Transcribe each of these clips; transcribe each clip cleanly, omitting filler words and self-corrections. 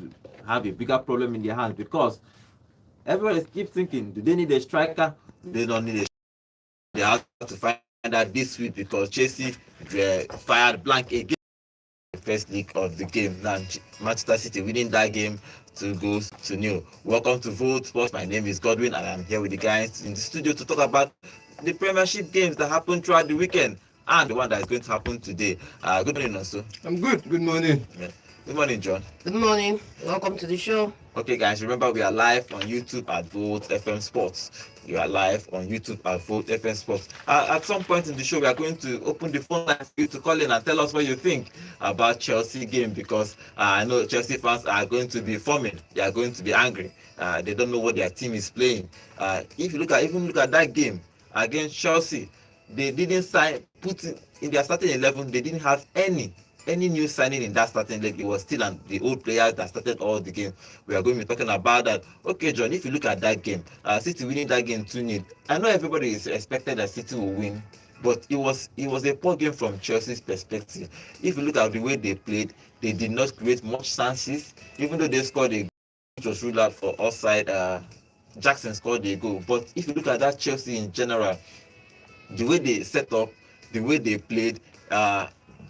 to have a bigger problem in their hands because everybody keeps thinking, do they need a striker? They don't need a striker. They have to find out this week because Chelsea fired blank again the first leg of the game. Now Manchester City winning that game 2-0. Welcome to Vote Sports. My name is Godwin and I'm here with the guys in the studio to talk about the Premiership games that happened throughout the weekend and the one that is going to happen today. Good morning, also. I'm good. Good morning. Yeah. Good morning, John. Good morning. Welcome to the show. Okay, guys, remember we are live on YouTube at Volt FM Sports. You are live on YouTube at Volt FM Sports. At some point in the show, we are going to open the phone line for you to call in and tell us what you think about Chelsea game because I know Chelsea fans are going to be foaming. They are going to be angry. They don't know what their team is playing. If you look at that game against Chelsea, they didn't put in their starting 11. They didn't have any new signing in that starting leg. It was still the old players that started all the game. We are going to be talking about that. Okay, John, if you look at that game, City winning that game 2-0. I know everybody is expected that City will win, but it was a poor game from Chelsea's perspective. If you look at the way they played, they did not create much chances, even though they scored a goal which was ruled out for offside. Jackson scored a goal. But if you look at that Chelsea in general, the way they set up, the way they played,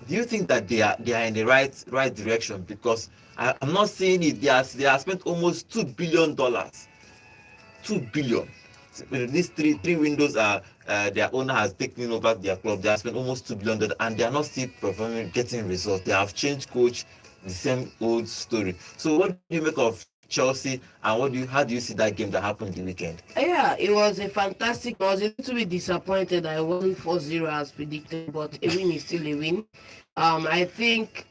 do you think that they are in the right direction? Because I'm not seeing it. They have spent almost $2 billion. $2 billion. These three windows are their owner has taken over their club. They have spent almost $2 billion and they are not still performing, getting results. They have changed coach, the same old story. So what do you make of Chelsea and how do you see that game that happened the weekend? Yeah, it was a fantastic. I was a little bit disappointed I wasn't 4-0 as predicted, but a win is still a win. I think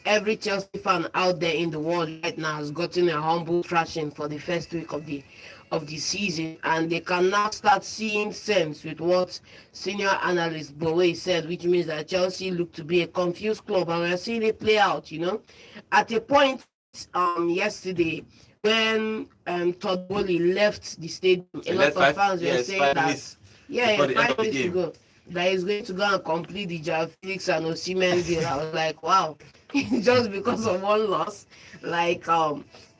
every Chelsea fan out there in the world right now has gotten a humble thrashing for the first week of the season, and they can now start seeing sense with what senior analyst Bowe said, which means that Chelsea look to be a confused club, and we're seeing it play out. At a point yesterday when Todd Bowley left the stadium, a lot of fans were saying that 5 minutes to go, that he's going to go and complete the Joao Felix and Osimhen deal. I was like, wow, just because of one loss. Like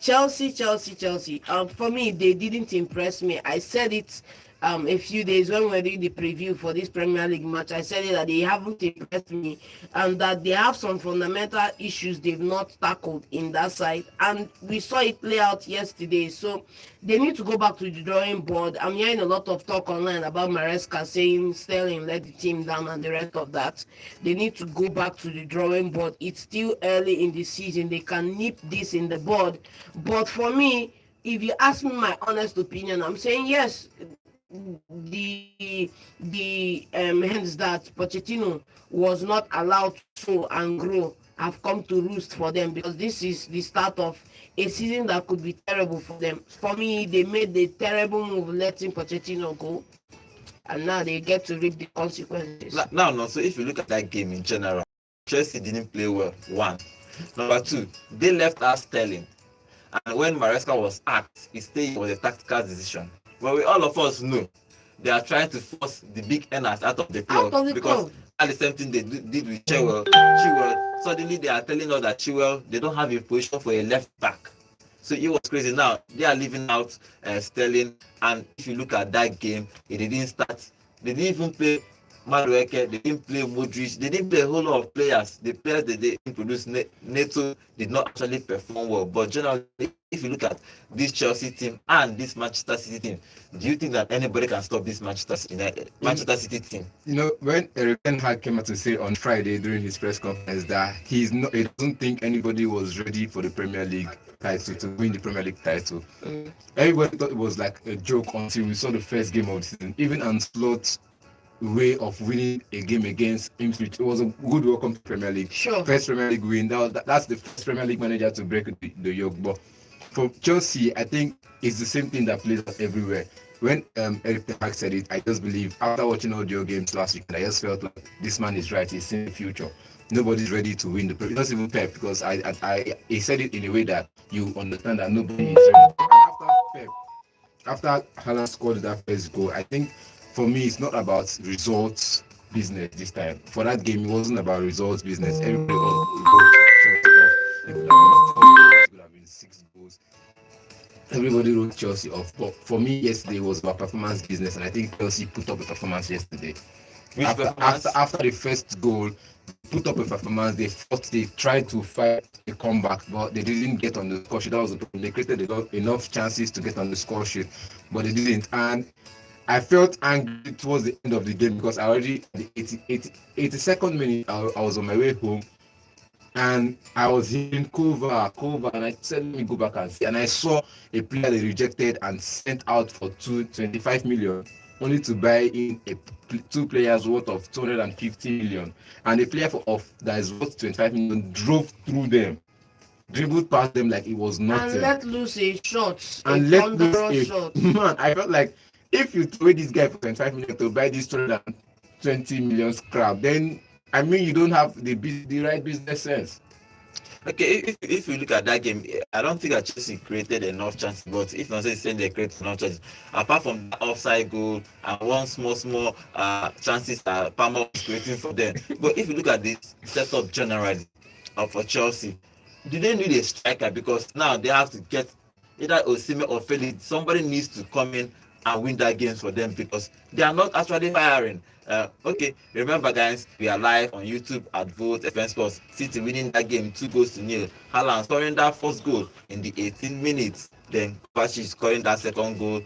Chelsea. For me, they didn't impress me. I said it a few days when we were doing the preview for this Premier League match. I said that they haven't impressed me and that they have some fundamental issues they've not tackled in that side, and we saw it play out yesterday. So they need to go back to the drawing board. I'm hearing a lot of talk online about Maresca saying Sterling let the team down and the rest of that. They need to go back to the drawing board. It's still early in the season. They can nip this in the bud. But for me, if you ask me my honest opinion, I'm saying yes, the hence that Pochettino was not allowed to and grow have come to roost for them, because this is the start of a season that could be terrible for them. For me, they made the terrible move letting Pochettino go, and now they get to reap the consequences. No. So if you look at that game in general, Chelsea didn't play well. One. Number two, they left out Sterling, and when Maresca was asked, he said it was a tactical decision. Well, all of us know they are trying to force the big earners out of the club because that's the same thing they did with Chilwell. Suddenly they are telling us that Chilwell, they don't have a position for a left back. So it was crazy. Now they are leaving out Sterling, and if you look at that game, it didn't start. They didn't even play Madueke, they didn't play Modric, they didn't play a whole lot of players. The players that they introduced, Neto, did not actually perform well. But generally, if you look at this Chelsea team and this Manchester City team, do you think that anybody can stop this Manchester City team? When Eric Ten Hag came out to say on Friday during his press conference that he doesn't think anybody was ready for the Premier League title, to win the Premier League title. Everybody thought it was like a joke until we saw the first game of the season. Even Ancelotti's way of winning a game against Ipswich, it was a good welcome to Premier League. Sure. First Premier League win. That's the first Premier League manager to break the yoke. But for Chelsea, I think it's the same thing that plays out everywhere. When Eric Ten Hag said it, I just believe, after watching all your games last week, I just felt like this man is right. He's in the future. Nobody's ready to win the Premier League. Not even Pep, because he said it in a way that you understand that nobody is ready. After Haaland scored that first goal, I think for me, it's not about results business this time. For that game, it wasn't about results business. Everybody could have been everybody wrote Chelsea off. But for me, yesterday was about performance business, and I think Chelsea put up a performance yesterday. Which After performance? after the first goal, they put up a performance. They tried to fight a comeback, but they didn't get on the score sheet. That was the problem. They created enough chances to get on the score sheet, but they didn't. And I felt angry towards the end of the game because I already at the 82nd minute I was on my way home, and I was hearing cover, and I said, let me go back and see. And I saw a player they rejected and sent out for 25 million, only to buy in two players worth of 250 million. And a player of that is worth 25 million drove through them, dribbled past them like it was And nothing, let loose a shot, a and let loose thunderous a shot. man. I felt like if you throw this guy for 25 million to buy this 220 million scrap, then I mean you don't have the right business sense. Okay, if you look at that game, I don't think that Chelsea created enough chances. But if not saying they created enough chances, apart from the offside goal and one small chances that Palmer was creating for them. But if you look at the setup generally for Chelsea, do they need a striker? Because now they have to get either Osimhen or Felix. Somebody needs to come in and win that game for them because they are not actually firing. Okay, remember guys, we are live on YouTube at Vote FM Sports. City winning that game 2-0. Haaland scoring that first goal in the 18 minutes. Then Kovacic scoring that second goal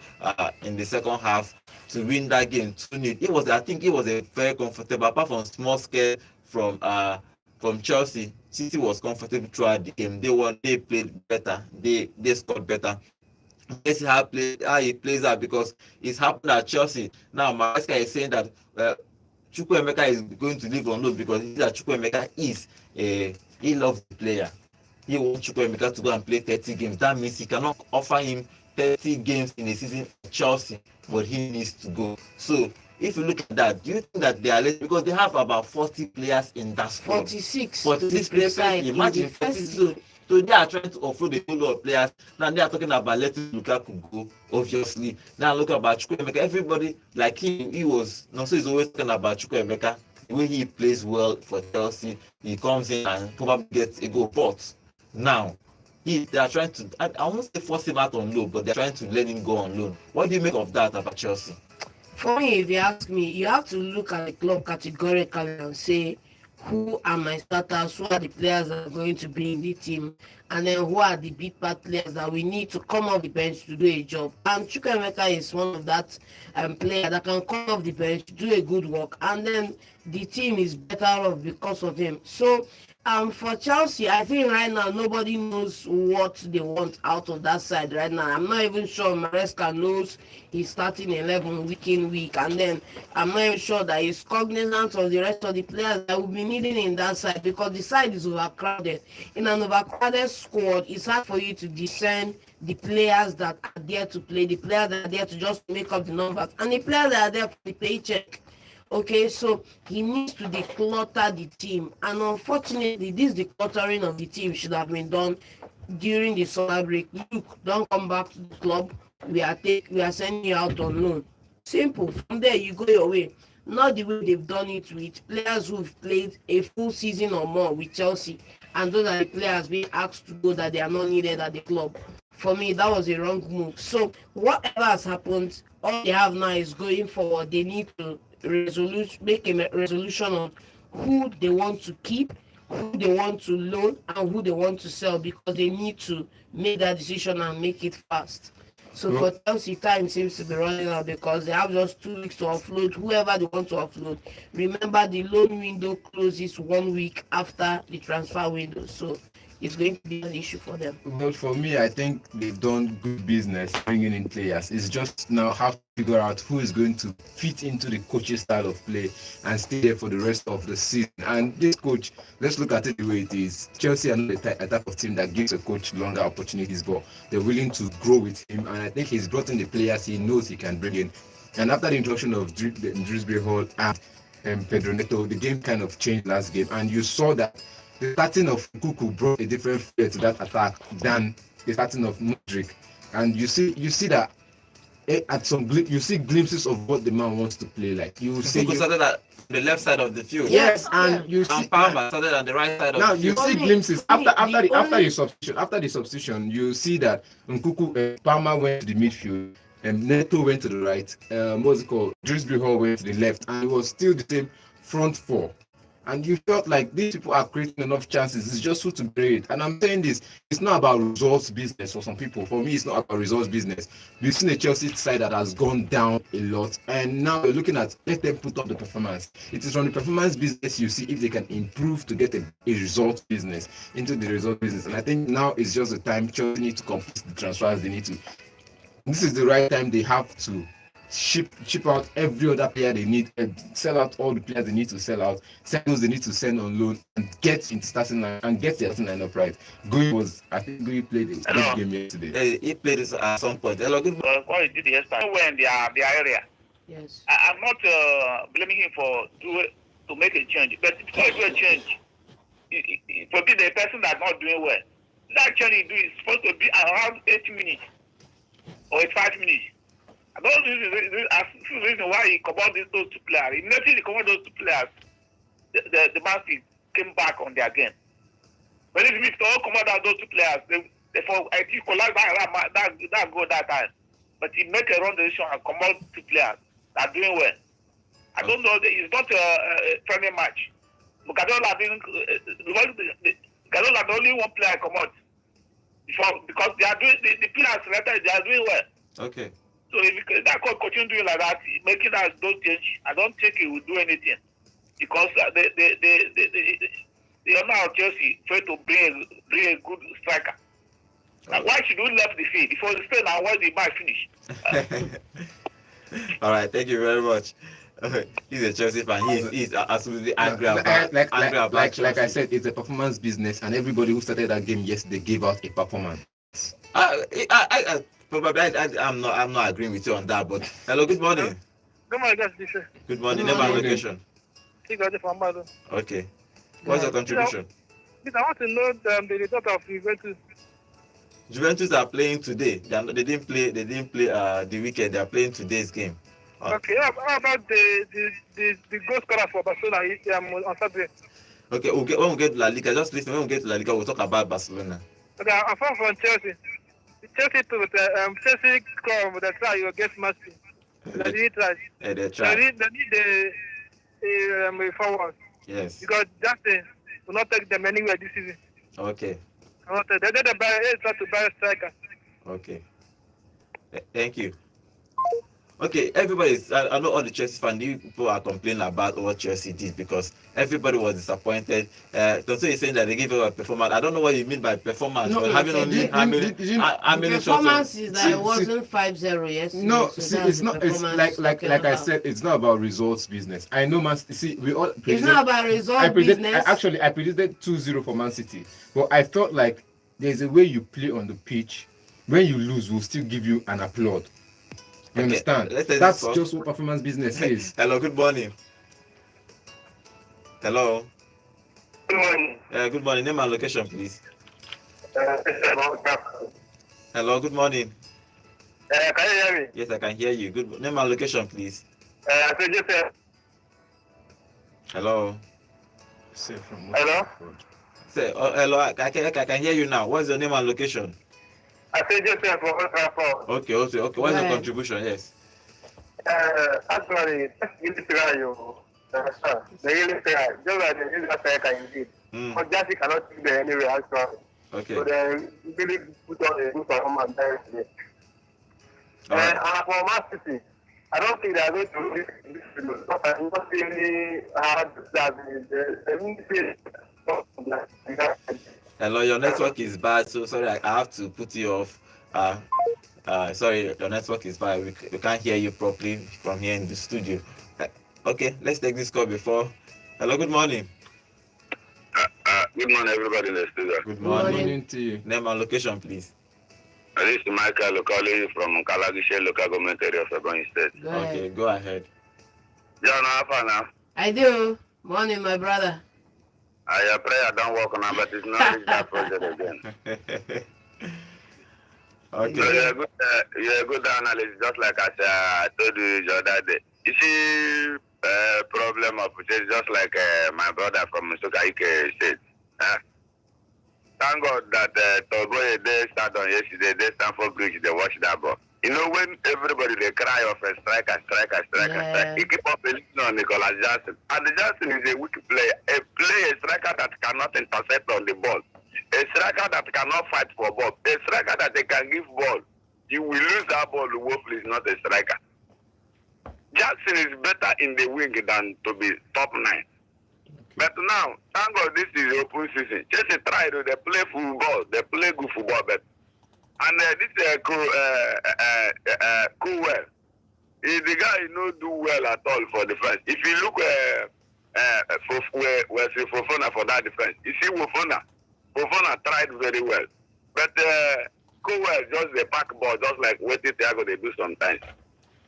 in the second half to win that game 2-0. I think it was a very comfortable, apart from small scare from Chelsea. City was comfortable throughout the game. They won. They played better. They scored better. Let's see how he plays out because it's happened at Chelsea. Now, Maresca is saying that Chukwuemeka is going to leave on loan because he that Chukwuemeka he loves the player. He wants Chukwuemeka to go and play 30 games. That means he cannot offer him 30 games in a season at Chelsea, but he needs to go. So, if you look at that, do you think that they are late? Because they have about 40 players in that squad. 46. 46 players. Imagine 46. So they are trying to offload a whole lot of players. Now they are talking about letting Lukaku go, obviously. Now look about Chukwuemeka. Everybody, like he was, no, so he's always talking about Chukwuemeka. The way he plays well for Chelsea, he comes in and probably gets a goal. But now, they are trying to, I won't say force him out on loan, but they're trying to let him go on loan. What do you make of that about Chelsea? For me, if you ask me, you have to look at the club categorically and say, who are my starters, who are the players that are going to be in the team, and then who are the big part players that we need to come off the bench to do a job. And Chukwuemeka is one of that player that can come off the bench, do a good work, and then the team is better off because of him. So for Chelsea, I think right now nobody knows what they want out of that side right now. I'm not even sure Maresca knows he's starting 11 week in week, and then I'm not even sure that he's cognizant of the rest of the players that will be needing in that side because the side is overcrowded. In an overcrowded squad, it's hard for you to discern the players that are there to play, the players that are there to just make up the numbers, and the players that are there for the paycheck. Okay, so he needs to declutter the team, and unfortunately, this decluttering of the team should have been done during the summer break. Look, don't come back to the club. We are sending you out on loan. Simple. From there, you go your way. Not the way they've done it with players who've played a full season or more with Chelsea, and those are the players being asked to go that they are not needed at the club. For me, that was a wrong move. So whatever has happened, all they have now is going forward. They need to make a resolution on who they want to keep, who they want to loan, and who they want to sell because they need to make that decision and make it fast. So for Chelsea, time seems to be running out because they have just 2 weeks to offload whoever they want to offload. Remember, the loan window closes 1 week after the transfer window, so it's going to be an issue for them. Well, for me, I think they've done good business bringing in players. It's just now have to figure out who is going to fit into the coach's style of play and stay there for the rest of the season. And this coach, let's look at it the way it is. Chelsea are not a type of team that gives a coach longer opportunities, but they're willing to grow with him. And I think he's brought in the players he knows he can bring in. And after the introduction of Dewsbury Hall and Pedro Neto, the game kind of changed last game. And you saw that the starting of Kuku brought a different flair to that attack than the starting of Modric. And you see that at some you see glimpses of what the man wants to play like. You say Nkunku started at the left side of the field. yes, Yeah. and you see And Palmer started on the right side now of the you field. see For me- glimpses for me, after the substitution, you see that Nkunku Palmer went to the midfield and Neto went to the right. What's it called? Drisbury Hall went to the left, and it was still the same front four. And you felt like these people are creating enough chances. It's just who to create. And I'm saying this, it's not about results business for some people. For me, it's not about results business. We've seen a Chelsea side that has gone down a lot. And now we're looking at let them put up the performance. It is from the performance business you see if they can improve to get a result business into the result business. And I think now is just the time Chelsea need to complete the transfers they need to. This is the right time they have to ship out every other player they need, and sell out all the players they need to sell out, send those they need to send on loan, and get into starting line and get their starting line up right. I think Gui played a good game yesterday. He played this at some point. Hello, good morning. What he did yesterday, when their area. Yes. I'm not blaming him for to make a change, but before you do a change, for be the person that's not doing well, that change you do is supposed to be around 8 minutes or 5 minutes. I don't see the reason why he commanded those two players. Immediately he commanded those two players, the Man City came back on their game. But if you don't command those two players, they I think collapse that goal that time. But he make a wrong decision and command two players that are doing well. I don't know. It's not a friendly match. Gadola didn't. Gadola the only one player come out because they are doing the players selected. They are doing well. Okay. So if that could continue doing like that, making us don't change, I don't think he will do anything because they are now Chelsea trying to bring a good striker. Now, why should we left the field before the stay now? Why the match finish? All right, thank you very much. He's a Chelsea fan. He's absolutely angry about Chelsea. Like I said, it's a performance business, and everybody who started that game yesterday gave out a performance. Probably I'm not agreeing with you on that. But hello, good morning. Good morning, guys. Good morning. Good Name and morning. location. Okay. What's your contribution? I want to know the result of Juventus. Juventus are playing today. They didn't play the weekend. They are playing today's game. Okay, how about the goal scorer for Barcelona on Saturday? Okay, when we get to La Liga, just listen. When we get to La Liga, we'll talk about Barcelona. Okay, I'm from Chelsea. Chelsea score with the try against Man City. They need try. They They try. need a forward Yes. because Justin will not take them anywhere this season. Okay. They try to buy a striker. Okay. Thank you. Okay, I know all the Chelsea fans, people are complaining about what Chelsea did because everybody was disappointed. Tonso is saying that they gave a performance. I don't know what you mean by performance. No, but having only how many Performance is that it wasn't 5-0 yesterday. No, so see, that's it's the not. It's performance like talking I about. said, it's not about results business. I know, man. See, we all. It's not about result business. I predicted 2-0 for Man City, but I felt like there's a way you play on the pitch. When you lose, we'll still give you an applaud. You understand? That's just what performance business is. Hello, good morning. Hello. Good morning. Good morning. Name and location, please. Hello, good morning. Can you hear me? Yes, I can hear you. Good name and location, please. Hello. Hello? Say, hello. I can hear you now. What's your name and location? I said Joseph for Ultraford. Okay. What's your Right. contribution? Yes. Actually, really try you. They really try. Just like they use that striker indeed. But Jassy cannot take them anywhere actually. Okay. So they really put on a good performance directly. All right. And for Man City, I don't think they are going to win this season. But I don't really hard that Hello, your network is bad, so sorry, I have to put you off. Sorry, your network is bad. We can't hear you properly from here in the studio. Okay, let's take this call before. Hello, good morning. Good morning, everybody in the studio. Good Good morning. morning. To you. Name and location, please. This is Michael locally from Kalagishe local government area of Ebonyi State. Go ahead. Okay, go ahead. John, how far now? I do. Morning, my brother. Your prayer don't work now, but it's not reach that project again. So Okay. you're a good analyst, just like I told you the other day. You see, problem of just like my brother from Sukaike said. Uh, Thank God that Togo they start on yesterday, they stand for bridge, they watch that ball. You know, when everybody they cry of a striker, he keep up listening on Nicolas Jackson. And the Jackson is a weak player, a striker that cannot intercept on the ball, a striker that cannot fight for ball, a striker that they can give ball. You will lose that ball, Wolf is not a striker. Jackson is better in the wing than to be top 9. But now, thank God this is the open season. Chelsea try to they play football, they play good football, but and this is cool well. The guy no do well at all for defense. If you look where Fofana for that defense, you see Fofana tried very well, but cool well just the back ball, just like what Thiago they do sometimes.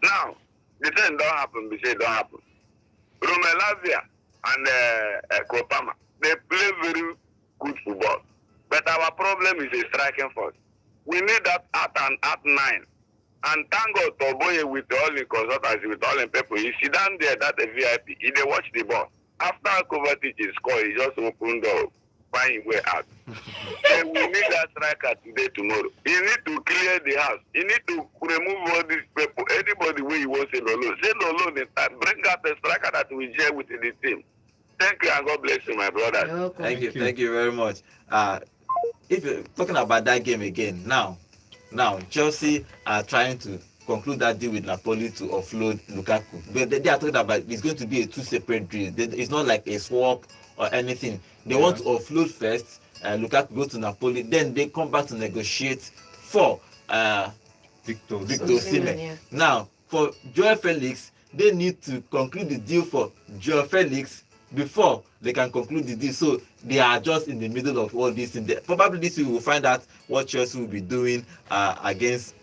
Now the thing don't happen, we say don't happen. Romelavia and Kopama, they play very good football. But our problem is a striking force. We need that at 9. And thank God Toboye with all the consultants, with all the people, he sit down there, that's a VIP, he they watch the ball. After Kovacic score, he just open door, find his way out. So we need that striker today, tomorrow. He need to clear the house. He need to remove all these people. Anybody where you want to say Lolo this time. Bring out the striker that we share with the team. Thank you and God bless you, my brother. Thank you very much. If you're talking about that game again, now Chelsea are trying to conclude that deal with Napoli to offload Lukaku. But they are talking about it's going to be a 2 separate deals. It's not like a swap or anything. They want to offload first, Lukaku go to Napoli, then they come back to negotiate for Victor Osimhen. Yeah. Now, for Joao Felix, they need to conclude the deal for Joao Felix before they can conclude the deal. So they are just in the middle of all this. Probably this week we will find out what Chelsea will be doing against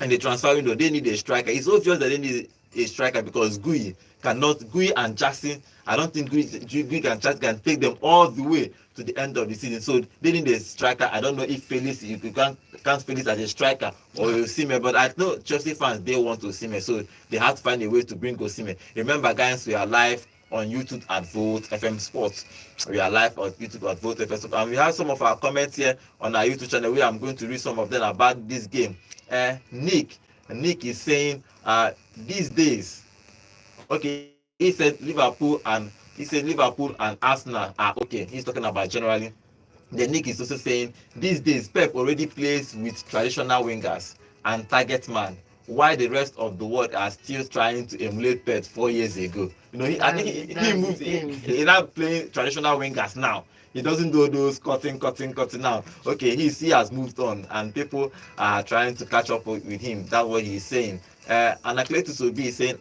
in the transfer window. They need a striker. It's obvious that they need a striker because Gui and Jackson, I don't think Gui and Jackson can take them all the way to the end of the season. So they need a striker. I don't know if Felix, you can't Felix as a striker or Osimhen, but I know Chelsea fans, they want Osimhen. So they have to find a way to bring Osimhen. Remember, guys, we are live on YouTube at Volt FM Sports. We are live on YouTube at Volt FM Sports. And we have some of our comments here on our YouTube channel where I'm going to read some of them about this game. Nick is saying these days, okay, he said Liverpool and Arsenal are okay. He's talking about generally. Then Nick is also saying these days Pep already plays with traditional wingers and target man, while the rest of the world are still trying to emulate Pep 4 years ago. You know, I think he moved. He now playing traditional wingers now. He doesn't do those cutting now. Okay, he has moved on, and people are trying to catch up with him. That's what he's saying. And Akletus Obi is saying,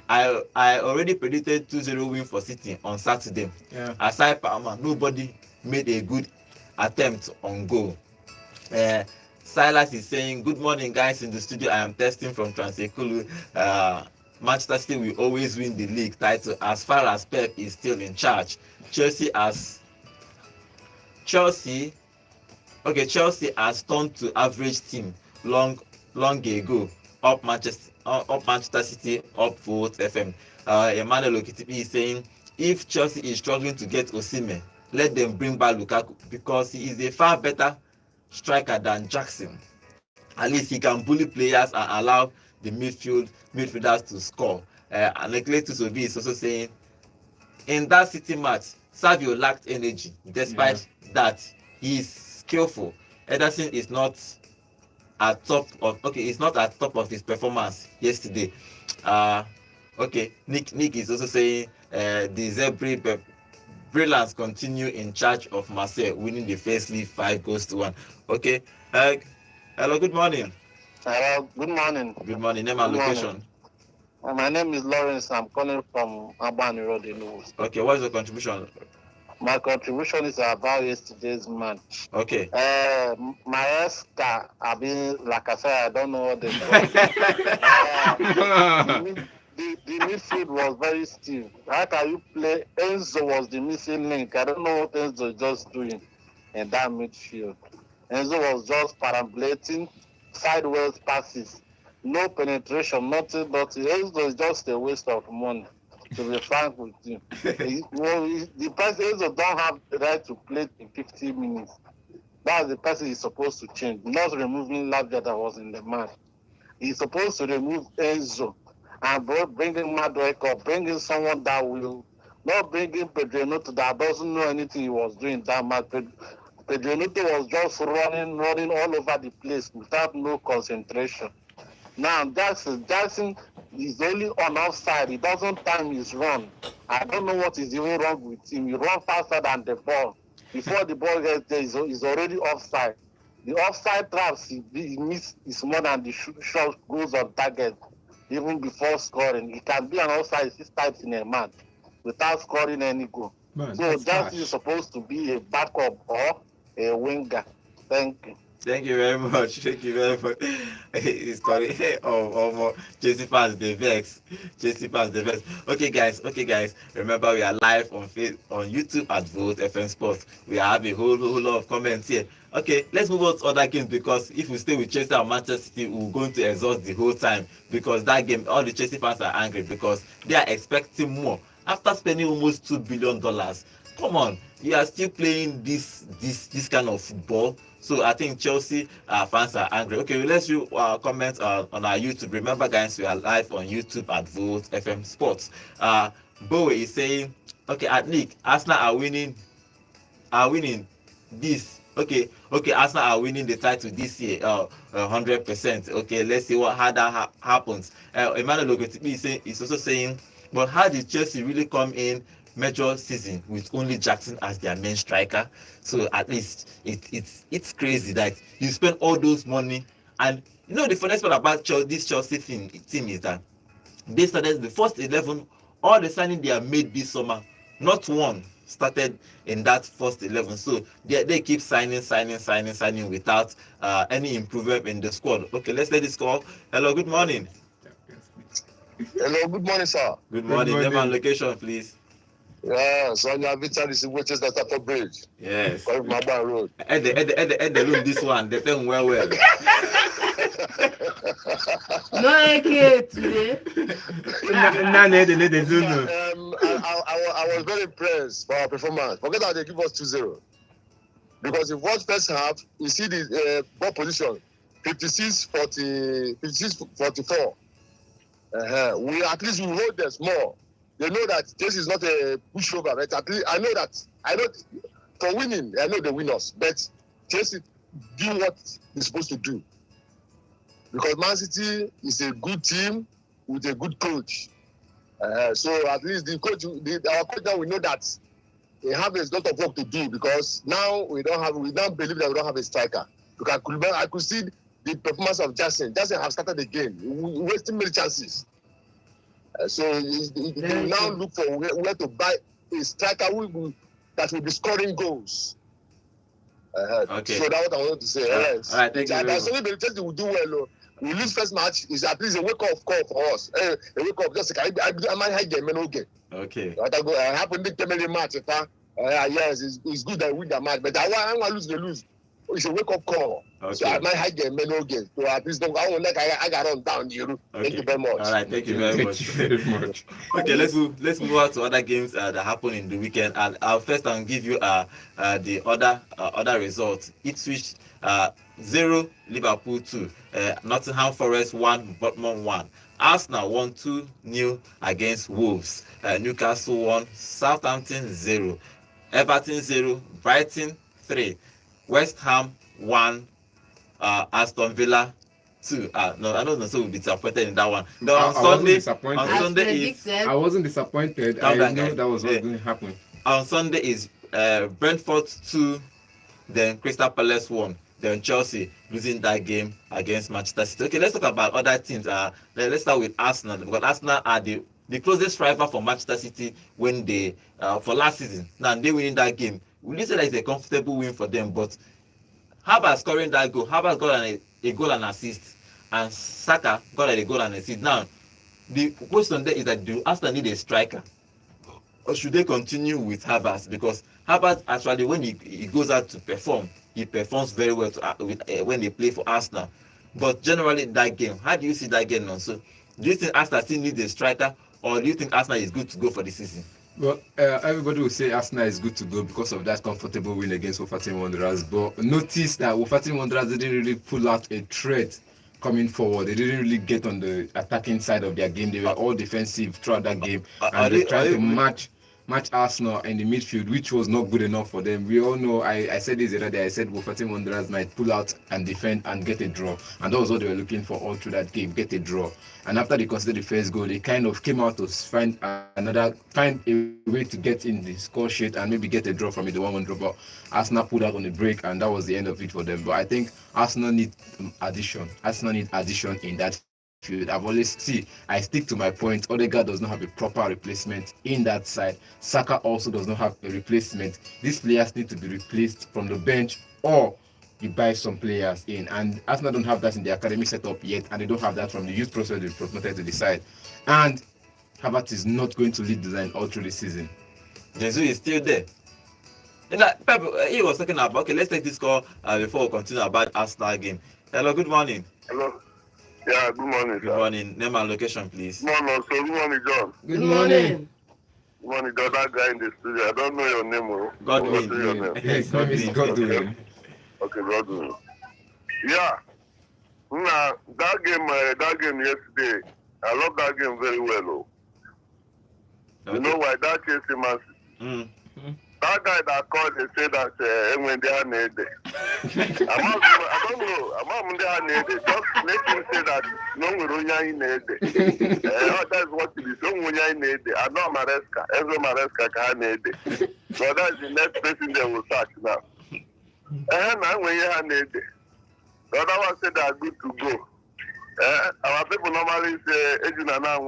I already predicted 2-0 win for City on Saturday. Yeah. Aside Palmer, nobody made a good attempt on goal. Silas is saying, good morning guys in the studio. I am testing from Transekulu. Manchester City will always win the league title as far as Pep is still in charge. Chelsea has turned to average team long ago. Up Manchester City, up Volt FM. Emmanuel Okitipi is saying, if Chelsea is struggling to get Osimhen, let them bring back Lukaku because he is a far better striker than Jackson. At least he can bully players and allow the midfielders to score. And Ekletus Obi is also saying, in that City match, Savio lacked energy. Despite that, he is skillful. Ederson is not at top of his performance yesterday. Nick is also saying the Zebri Brilliance continue in charge of Marseille, winning the first league 5-1. Okay. Hello, good morning. Hello, good morning. Good morning. Name and location. My name is Lawrence. I'm calling from Albany Road in Lewis. Okay, what is your contribution? My contribution is about yesterday's match. Okay. My ex-car, like I said, I don't know what they call it. The midfield was very stiff. How can you play? Enzo was the missing link. I don't know what Enzo is just doing in that midfield. Enzo was just perambulating sideways passes, no penetration, nothing. Enzo is just a waste of money. To be frank with you, the person Enzo don't have the right to play in 50 minutes. That's the person he's supposed to change, not removing Lavia that was in the match. He's supposed to remove Enzo and bring in Madrid or bring in someone that will not bring in Pedronuto that doesn't know anything he was doing that match. Pedronuto was just running all over the place without no concentration. Now Jackson is only on offside. He doesn't time his run. I don't know what is even wrong with him. He runs faster than the ball. Before the ball gets there, he's already offside. The offside traps he miss is more than the shot goes on target. Even before scoring, he can be an offside 6 times in a match without scoring any goal. Man, So that's Jackson harsh. is supposed to be a backup or a winger. Thank you. Thank you very much. Thank you very much. It's calling more Chelsea fans the vex. Chelsea fans the vex. Okay guys. Remember we are live on YouTube at Vote FM Sports. We have a whole lot of comments here. Okay, let's move on to other games because if we stay with Chelsea and Manchester City, we're going to exhaust the whole time because that game, all the Chelsea fans are angry because they are expecting more after spending almost $2 billion. Come on, you are still playing this kind of football. So I think Chelsea fans are angry. Okay, well, let's do comments on our YouTube. Remember, guys, we are live on YouTube at Vote FM Sports. Bowie is saying, okay, at Nick, Arsenal are winning this. Okay, Arsenal are winning the title this year, 100%. Okay, let's see how that happens. Emmanuel Ogotipi is also saying, but how did Chelsea really come in major season with only Jackson as their main striker? So at least it's crazy that you spend all those money. And you know the funniest part about this Chelsea team is that they started the first 11, all the signing they have made this summer, not one started in that first 11. So they keep signing without any improvement in the squad. Okay, let's let this call. Hello, good morning. Hello, good morning, sir. Good morning. Name and morning. location, please. Yeah, Sonia Victor is waiting at the bridge. Yes. Going from Maba Road. At the room, this one, they tell well. No AK today. I was very impressed by our performance. Forget that they give us 2-0. Because if watch first half, you see the ball position 56-44. We at least we hold them small. They know that this is not a pushover, right? At least I know for winning, I know they win us, but Chelsea do what they're supposed to do. Because Man City is a good team with a good coach. So at least our coach now we know that they have a lot of work to do because now we now believe that we don't have a striker. Because I could see the performance of Jackson. Jackson have started the game, wasting many chances. So he now look for where to buy a striker that will be scoring goals. Okay. So that's what I wanted to say. Yes. All right, thank you very much. That's only the Chelsea will do well. We lose first match is at least a wake-up call for us. A wake-up, just I might hide them and okay. Okay. I happen to tell me the match. Yes, it's good that we win the match, but I want to lose, they lose. It's a wake-up call. Okay. So I might hide them and okay. So at least I got on down here. Okay. Thank you very much. All right, thank you very much. Okay, let's move on to other games that happened in the weekend. And first I'll give you the other results. Ipswich 0, Liverpool 2, Nottingham Forest 1, Bournemouth 1. Arsenal won 2-0 against Wolves. Newcastle 1, Southampton 0, Everton 0, Brighton 3, West Ham 1, Aston Villa 2. No, I don't know, so we'll be disappointed in that one. No, on Sunday is. I wasn't disappointed. I knew that was what's going to happen. On Sunday is Brentford 2, then Crystal Palace 1. Then Chelsea losing that game against Manchester City. Okay, let's talk about other teams. Let's start with Arsenal because Arsenal are the closest rival for Manchester City when they for last season. Now they winning that game. We didn't say that it's a comfortable win for them, but Havertz scoring that goal. Havertz got a goal and assist, and Saka got a goal and assist. Now the question there is that do Arsenal need a striker, or should they continue with Havertz? Because Havertz actually when he goes out to perform, he performs very well when they play for Arsenal. But generally, that game, how do you see that game now? So, do you think Arsenal still needs a striker, or do you think Arsenal is good to go for the season? Well, everybody will say Arsenal is good to go because of that comfortable win against Wolverhampton Wanderers. But notice that Wolverhampton Wanderers didn't really pull out a threat coming forward. They didn't really get on the attacking side of their game. They were all defensive throughout that game, and they tried to match Arsenal in the midfield, which was not good enough for them. We all know, I said this the other day, I said Wolverhampton Wanderers might pull out and defend and get a draw. And that was what they were looking for all through that game, get a draw. And after they considered the first goal, they kind of came out to find a way to get in the score sheet and maybe get a draw from it, the 1-1 draw. But Arsenal pulled out on the break, and that was the end of it for them. But I think Arsenal need addition. Arsenal need addition in that field. I stick to my point. Odegaard does not have a proper replacement in that side. Saka also does not have a replacement. These players need to be replaced from the bench, or you buy some players in. And Arsenal don't have that in the academy setup yet, and they don't have that from the youth process they promoted to the side. And Havertz is not going to lead the line all through the season. Jesus is still there. And Pep, he was talking about, okay, let's take this call before we continue about Arsenal game. Hello, good morning. Hello. Yeah, good morning, Good morning. Name and location, please. No, so good morning, John. Good morning. Good morning, the other guy in the studio. I don't know your name. Godwin. What's your name? His name is Godwin. Okay, Godwin. Yeah. Nah, that game yesterday, I love that game very well. Okay. You know why? That Chelsea man. Mm. That guy that called and said that when they are needed. I don't know. I'm not they are needed. Just let him say that no one is needed. That's what it is. No one is needed. I know Maresca. Every Maresca can needed. So that's the next person they will start now. Now when you are needed. The other one said they are good to go. Our people normally say, they are not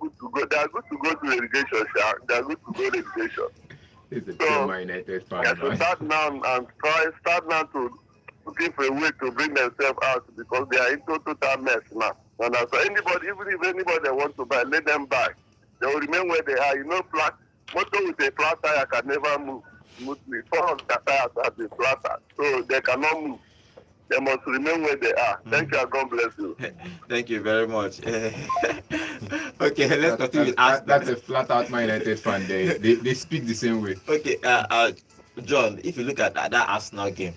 good to go. They are good to go to irrigation. They are good to go to irrigation. He's a pure United fan. Yeah, so start now to looking for a way to bring themselves out because they are into total mess now. And so anybody, even if anybody wants to buy, let them buy. They will remain where they are. You know, motor with a flat tire can never move smoothly. Some of the tires have been flattered, so they cannot move. They must remain where they are. Thank you and God bless you. Thank you very much. Okay, let's continue. That's a flat out Man United fan. They speak the same way. Okay, John, if you look at that Arsenal game,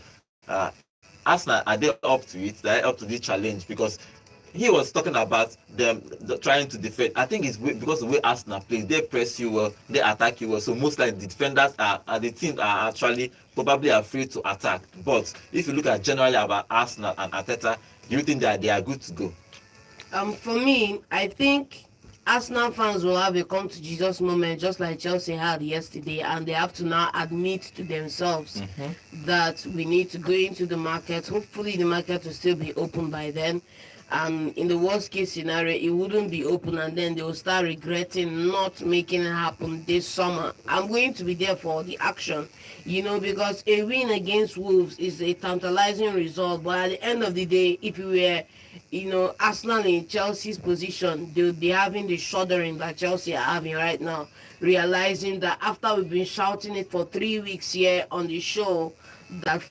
Arsenal, are they up to it? They're up to this challenge because he was talking about them trying to defend. I think it's because of the way Arsenal plays. They press you well, they attack you well. So most like the defenders the team are actually probably afraid to attack. But if you look at generally about Arsenal and Arteta, do you think that they are good to go? For me, I think Arsenal fans will have a come to Jesus moment just like Chelsea had yesterday, and they have to now admit to themselves that we need to go into the market. Hopefully the market will still be open by then. And in the worst case scenario, it wouldn't be open, and then they will start regretting not making it happen this summer. I'm going to be there for the action, because a win against Wolves is a tantalizing result. But at the end of the day, if you were, Arsenal in Chelsea's position, they would be having the shuddering that Chelsea are having right now, realizing that after we've been shouting it for 3 weeks here on the show, that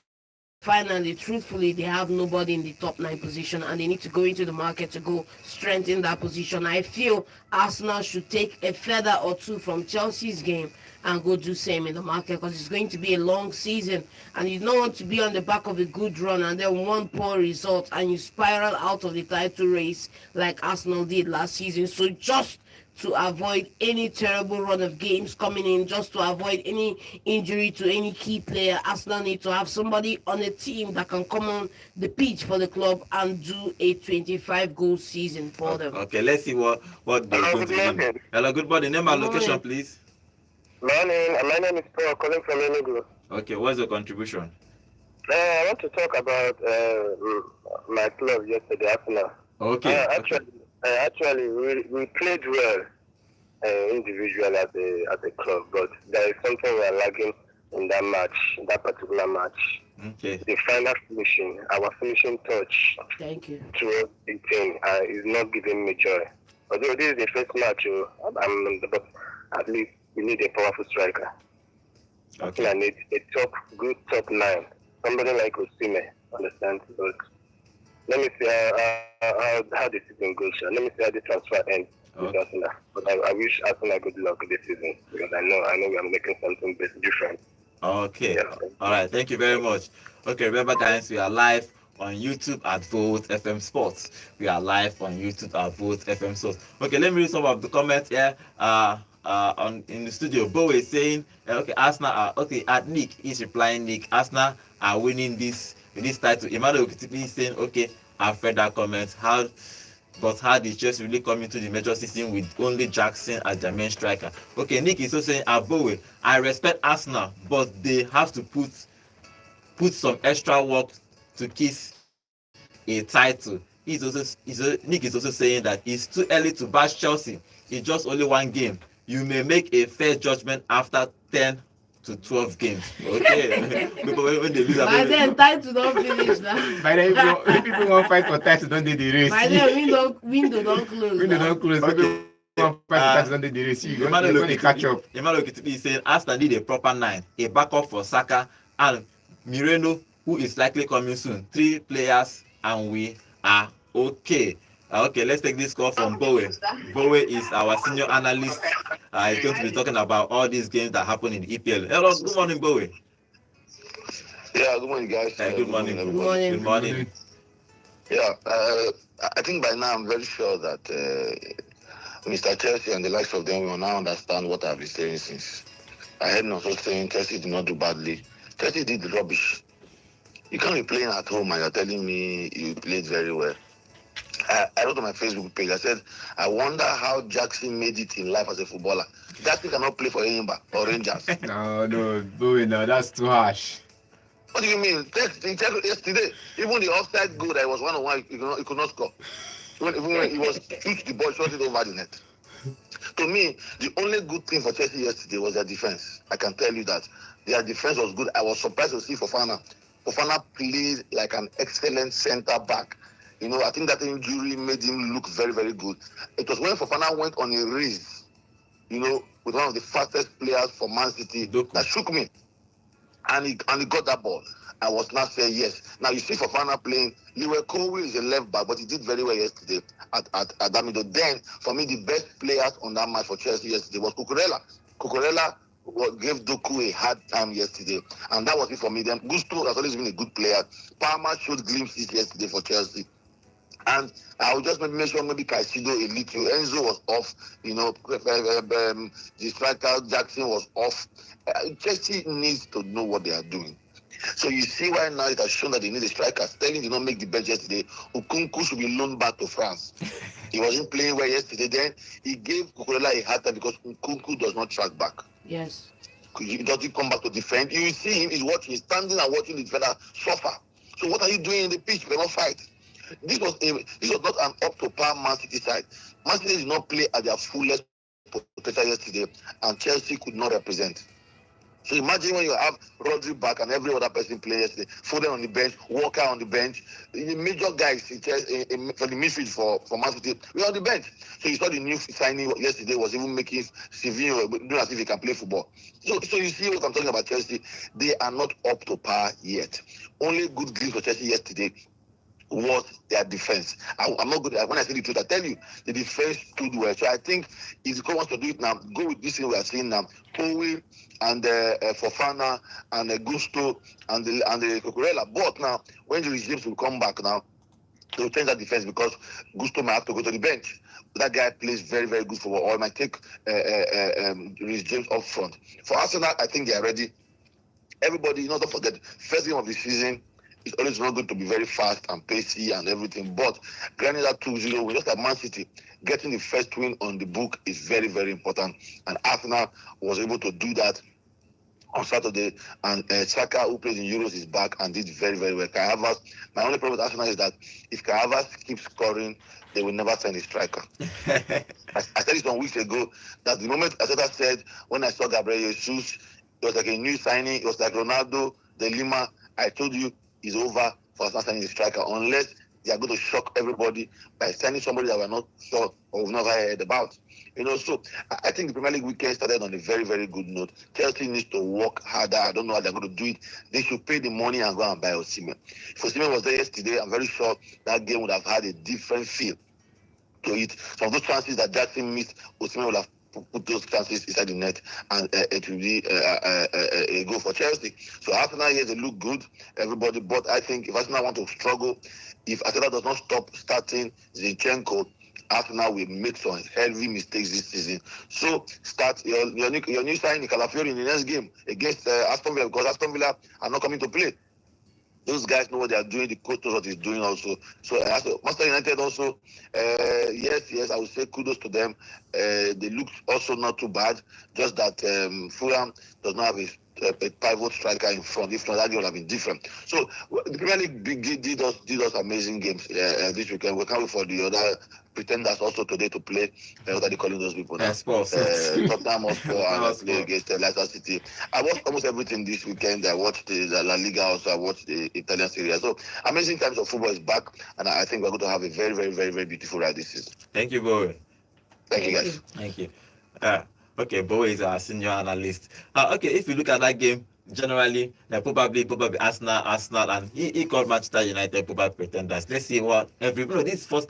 finally, truthfully, they have nobody in the top 9 position, and they need to go into the market to go strengthen that position. I feel Arsenal should take a feather or two from Chelsea's game and go do same in the market, because it's going to be a long season, and you don't want to be on the back of a good run and then one poor result and you spiral out of the title race like Arsenal did last season. So just to avoid any terrible run of games coming in, just to avoid any injury to any key player, Arsenal need to have somebody on a team that can come on the pitch for the club and do a 25-goal season for them. Okay, let's see what they're going to do. Hello, good morning. Name and location, please. Morning. My name is Paul, calling from Enugu. Okay, what's your contribution? I want to talk about my club yesterday, Arsenal. Okay. Actually, we played well individually as a club, but there is something we are lagging in that particular match. Okay. The final finishing, our finishing touch. Thank you. Towards the team is not giving me joy. Although this is the first match, but at least we need a powerful striker. Okay. I need a good top 9. Somebody like Osimhen. understand. But let me see how the season goes. Let me see how the transfer ends with Okay. Arsenal. But I wish Arsenal good luck this season because I know we are making something different. Okay. Yeah. All right. Thank you very much. Okay, remember, guys, we are live on YouTube at Volt FM Sports. We are live on YouTube at Volt FM Sports. Okay, let me read some of the comments here. On in the studio, Bo is saying, okay, Arsenal are okay. At Nick, he's replying, Nick, Arsenal are winning this title. Emmanuel Okitipi is saying, okay, I've read that comment. How did Chelsea really come into the major season with only Jackson as their main striker? Okay, Nick is also saying, Abowe, I respect Arsenal, but they have to put some extra work to kiss a title. Nick is also saying that it's too early to bash Chelsea. It's just only one game. You may make a fair judgment after 10 to 12 games. Okay. when they lose, By then, title don't finish now. By then, if people want fight for title, don't do the race. By then, window don't close. Window now. don't close. Okay. People want fight for title, don't do the race. You're going to catch up. Emmanuel Okitipi is saying Arsenal need a proper 9, a backup for Saka and Mireno, who is likely coming soon. 3 players and we are okay. Okay, let's take this call from Bowe. Bowe is our senior analyst. He's going to be talking about all these games that happen in the EPL. Hello, good morning, Bowe. Yeah, good morning, guys. Good morning. Good morning. Good morning. Yeah, I think by now I'm very sure that Mr. Chelsea and the likes of them will now understand what I've been saying since. I heard also saying Chelsea did not do badly. Chelsea did rubbish. You can't be playing at home and you're telling me you played very well. I wrote on my Facebook page, I said, I wonder how Jackson made it in life as a footballer. Jackson cannot play for Enyimba or Rangers. No, Bowie, no, that's too harsh. What do you mean? Yesterday, even the offside goal that was 1-1, he could not score. Even when he was shoot the ball, shot it over the net. To me, the only good thing for Chelsea yesterday was their defense. I can tell you that. Their defense was good. I was surprised to see Fofana. Fofana played like an excellent centre back. You know, I think that injury made him look very, very good. It was when Fofana went on a race, you know, with one of the fastest players for Man City, that shook me. And he got that ball. I was not saying yes. Now you see Fofana playing. Liwe Kowi is a left back, but he did very well yesterday at that middle. Then, for me, the best players on that match for Chelsea yesterday was Cucurella. Cucurella gave Doku a hard time yesterday, and that was it for me. Then Gusto has always been a good player. Palmer showed glimpses yesterday for Chelsea. And I will just mention maybe Caicedo a little. Enzo was off, you know. The striker Jackson was off. Chelsea needs to know what they are doing. So you see why now it has shown that they need a striker. Sterling did not make the bench yesterday. Nkunku should be loaned back to France. He wasn't playing well yesterday. Then he gave Cucurella a hard time because Nkunku does not track back. Yes. He doesn't come back to defend. You will see him, he's watching, he's standing and watching the defender suffer. So what are you doing in the pitch? You cannot fight. This was not an up to par Man City side. Man City did not play at their fullest potential yesterday, and Chelsea could not represent. So imagine when you have Rodri back and every other person playing yesterday, Foden on the bench, Walker on the bench, the major guys for the midfield for Man City, we are on the bench. So you saw the new signing yesterday was even making Sevilla doing as if he can play football. So you see what I'm talking about Chelsea. They are not up to par yet. Only good glimpse for Chelsea yesterday was their defense. I'm not good at when I say the truth. I tell you, the defense stood well. So I think if the coach wants to do it now, go with this thing we are seeing now. Kowi and Fofana and Gusto and the Cucurella. But now, when the regimes will come back now, they will change that defense because Gusto might have to go to the bench. That guy plays very, very good football. Or he might take Reece James up front. For Arsenal, I think they are ready. Everybody, don't forget, first game of the season, it's always not going to be very fast and pacey and everything. But granted that 2-0, we just like Man City, getting the first win on the book is very, very important. And Arsenal was able to do that on Saturday. And Saka, who plays in Euros, is back and did very, very well. Kai Havertz, my only problem with Arsenal is that if Kai Havertz keeps scoring, they will never sign a striker. I said this 1 week ago, that the moment Arteta said, when I saw Gabriel Jesus, it was like a new signing. It was like Ronaldo, De Lima. I told you, is over for us not signing a striker unless they are going to shock everybody by signing somebody that we're not sure or we've never heard about. So I think the Premier League weekend started on a very, very good note. Chelsea needs to work harder. I don't know how they're going to do it. They should pay the money and go and buy Osimhen. If Osimhen was there yesterday, I'm very sure that game would have had a different feel to it. Some of those chances that Jackson missed, Osimhen would have put those chances inside the net, and it will be a goal for Chelsea. So Arsenal here, they look good, everybody. But I think if Arsenal want to struggle, if Arsenal does not stop starting Zinchenko, Arsenal will make some heavy mistakes this season. So start your new signing Calafiori in the next game against Aston Villa, because Aston Villa are not coming to play. Those guys know what they are doing. The coach knows what he's doing also. So Manchester United also, yes, I would say kudos to them. They look also not too bad. Just that Fulham does not have a pivot striker in front. If not, that would have been different. So the Premier League did us amazing games this weekend. We can't wait for the other pretenders also today to play. What are they calling those people now? Tottenham Hotspur and play against Leicester City. I watched almost everything this weekend. I watched the La Liga also. I watched the Italian Serie A. So amazing times of football is back, and I think we're going to have a very, very, very, very beautiful ride this season. Thank you, Bowie. Thank you, guys. Thank you. Okay, Bowie is our senior analyst. Okay, if you look at that game, generally, probably Arsenal, and he called Manchester United probably pretenders. Let's see what this is first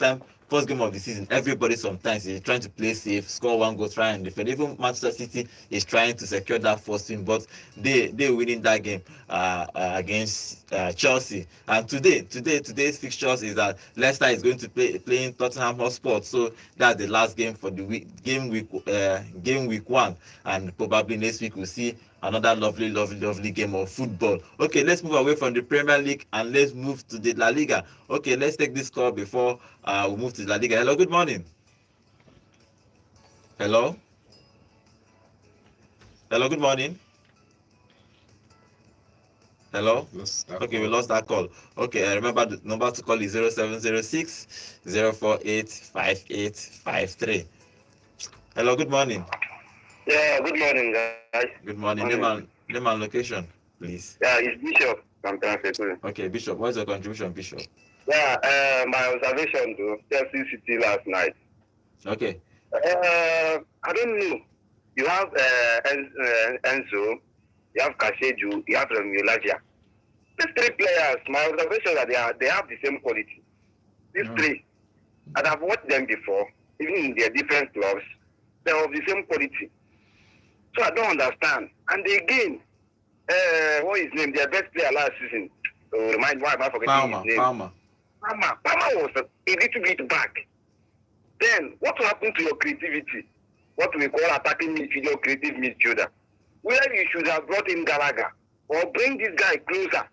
game of the season. Everybody sometimes is trying to play safe, score one goal, try and defend. Even Manchester City is trying to secure that first win, but they winning that game against Chelsea. And today's fixtures is that Leicester is going to playing Tottenham Hotspur. So that's the last game for the game week 1, and probably next week we'll see another lovely game of football. Okay, let's move away from the Premier League and let's move to the La Liga. Okay, let's take this call before we move to La Liga. Hello, good morning. Hello, good morning. Hello? Okay, we lost that call. Okay, remember the number to call is 0706 048 5853. Hello, good morning. Yeah, good morning, guys. Good morning. Name and location, please. Yeah, it's Bishop from Transfer. Okay, Bishop, what's your contribution, Bishop? Yeah, my observation to Chelsea City last night. Okay. I don't know. You have Enzo, you have Kasheju, you have Remulagia. These 3 players, my observation is that they have the same quality. These 3, and I've watched them before, even in their different clubs, they are of the same quality. So I don't understand. And again, what is his name? Their best player last season. Remind why am I forgetting his name? Palmer was a little bit back. Then what will happen to your creativity? What we call attacking midfielder, creative midfielder. Whether you should have brought in Gallagher or bring this guy closer,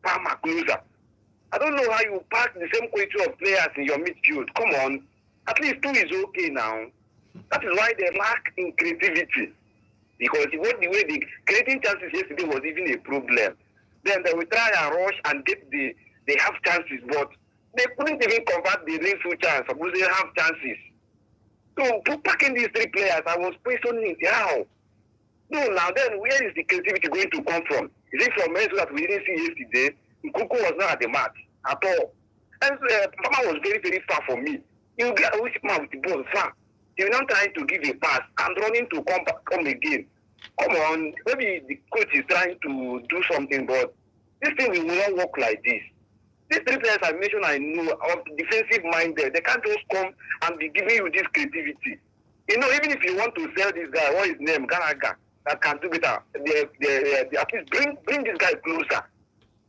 Palmer closer. I don't know how you pack the same quality of players in your midfield. Come on, at least 2 is okay now. That is why they lack in creativity. Because the way they creating chances yesterday was even a problem. Then they will try and rush and get they have chances, but they couldn't even convert the full chance. Suppose they have chances. So packing these 3 players, I was questioning how. No, now then where is the creativity going to come from? Is it from Enzo that we didn't see yesterday? Nkuku was not at the match at all. And Pama was very, very far from me. You get which man with the ball far. You're not trying to give a pass and running to come again. Come on, maybe the coach is trying to do something, but this thing will not work like this. These 3 players I mentioned, I know, of defensive minded. They can't just come and be giving you this creativity. Even if you want to sell this guy, what is his name, Gallagher, that can do better, they at least bring this guy closer.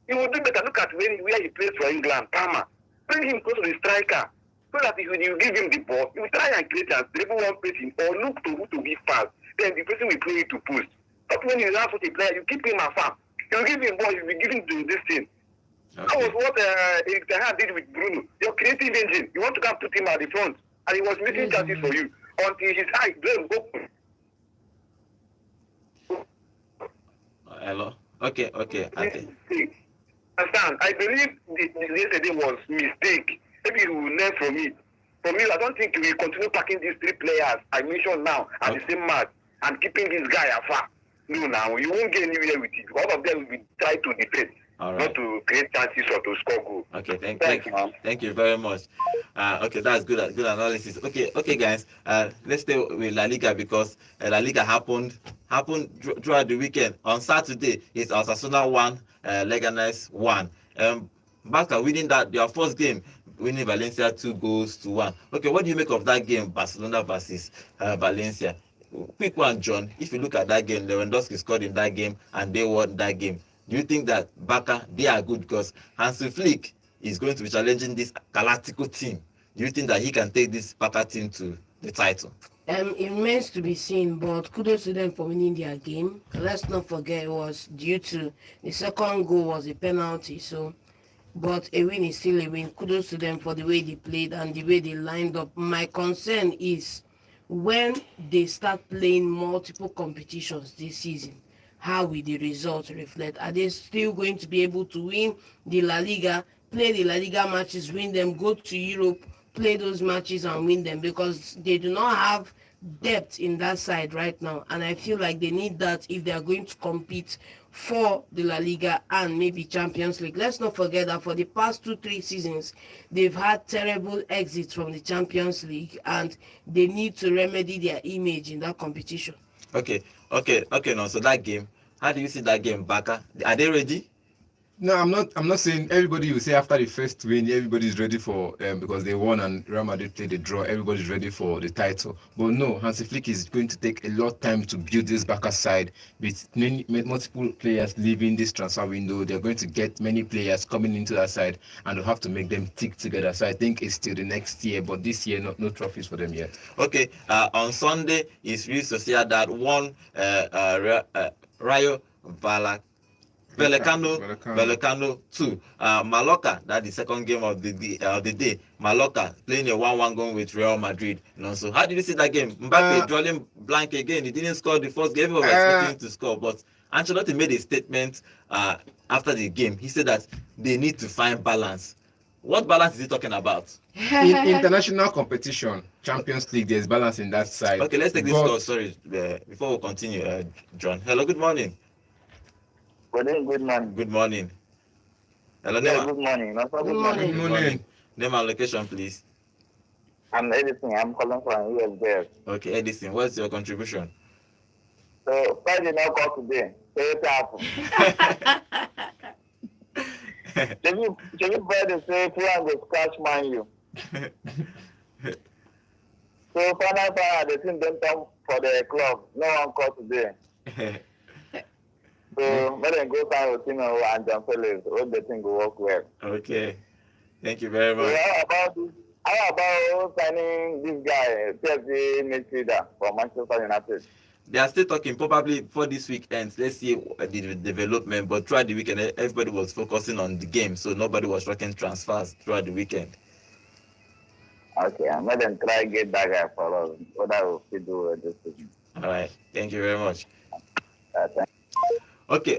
He will do better. Look at where he plays for England, Palmer. Bring him close to the striker. So that if you give him the ball, you try and create and dribble one person or look to who to be fast. Then the person will play it to post. But when you have such a player, you keep him afar. You give him ball, you will give him to this thing. Okay. That was what Eric Ten Hag did with Bruno. Your creative engine, you want to come put him at the front, and he was missing chances for you until his eye drew open. Hello. Okay. Understand? I believe yesterday was mistake. Maybe you will learn from it. For me, I don't think we will continue packing these 3 players I mentioned now at the same match and keeping this guy afar. No, now you won't get anywhere with it. All of them will be trying to defend. All not right. to create chances or to score goals. Okay, Thanks, man. thank you very much. Okay, that's good analysis. Okay, guys. Let's stay with La Liga because La Liga happened throughout the weekend. On Saturday, it's Osasuna 1, Leganes 1. Barca winning their first game, winning Valencia 2-1. Okay, what do you make of that game, Barcelona versus Valencia? Quick one, John. If you look at that game, Lewandowski scored in that game and they won that game. Do you think that Barca, they are good because Hansi Flick is going to be challenging this Galactico team? Do you think that he can take this Barca team to the title? It remains to be seen, but kudos to them for winning their game. Let's not forget it was due to the second goal was a penalty, so but a win is still a win. Kudos to them for the way they played and the way they lined up. My concern is when they start playing multiple competitions this season, how will the results reflect? Are they still going to be able to win the La Liga, play the La Liga matches, win them, go to Europe, play those matches and win them? Because they do not have depth in that side right now, and I feel like they need that if they are going to compete for the La Liga and maybe Champions League. Let's not forget that for the past 2-3 seasons they've had terrible exits from the Champions League, and they need to remedy their image in that competition. Okay. Now, so that game, how do you see that game, Barca? Are they ready? No, I'm not saying everybody will say after the first win, everybody's ready for because they won and Real Madrid played the draw. Everybody's ready for the title. But no, Hansi Flick is going to take a lot of time to build this Barca side with multiple players leaving this transfer window. They're going to get many players coming into that side, and they'll have to make them tick together. So I think it's still the next year, but this year, no trophies for them yet. Okay. On Sunday, it's Real Sociedad won Rayo Vallecano 2. Mallorca, that's the second game of the day. Mallorca playing a 1-1 game with Real Madrid. So how did you see that game? Mbappe drawing blank again. He didn't score the first game. Everyone was expecting him to score, but Ancelotti made a statement after the game. He said that they need to find balance. What balance is he talking about? In international competition, Champions League, there's balance in that side. Okay, let's take this call. Sorry, before we continue, John. Hello, good morning. Good morning. Good morning. Hello, Yeah, good morning. Good morning. Good morning. Name and location, please. I'm Edison. I'm calling from USBS. Okay, Edison, what's your contribution? So, Friday now call today. So, it's happened. Should Friday say, Fulan will scratch man you. So, final, the team don't come for the club. No one call today. So, let them go find Rotino and John Felix. All the thing will work well. Okay. Thank you very much. So how about signing this guy, PSG midfielder for Manchester United? They are still talking probably before this week ends. Let's see the development. But throughout the weekend, everybody was focusing on the game, so nobody was tracking transfers throughout the weekend. Okay, and let them try get that guy for us. What I will do this season. All right. Thank you very much. Thank Okay.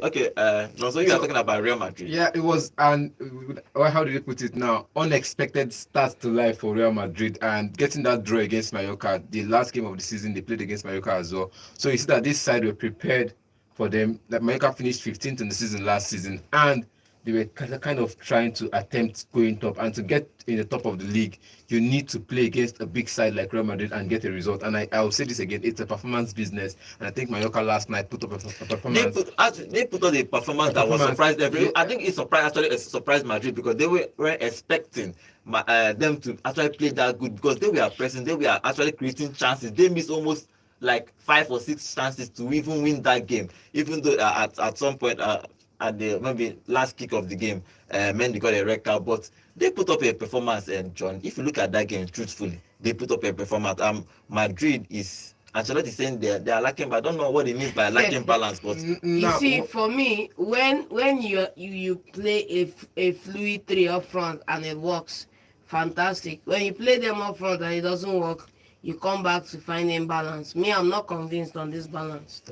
So you are talking about Real Madrid. Yeah, it was how do you put it now? Unexpected start to life for Real Madrid, and getting that draw against Mallorca, the last game of the season, they played against Mallorca as well. So you see that this side were prepared for them. That Mallorca finished 15th in the season last season, and they were kind of trying to attempt going top. And to get in the top of the league, you need to play against a big side like Real Madrid and get a result. And I will say this again, it's a performance business. And I think Mallorca last night put up a performance. They put on a performance that was surprised everyone. I think it surprised Madrid because they were expecting them to actually play that good because they were pressing, they were actually creating chances. They missed almost like 5 or 6 chances to even win that game, even though at some point at the maybe last kick of the game, Mendy got a red card, but they put up a performance. And John, if you look at that game truthfully, they put up a performance. Madrid is actually saying they are lacking, but I don't know what it means by lacking balance. But you see, for me, when you play a fluid 3 up front and it works, fantastic. When you play them up front and it doesn't work, you come back to finding balance. Me, I'm not convinced on this balance.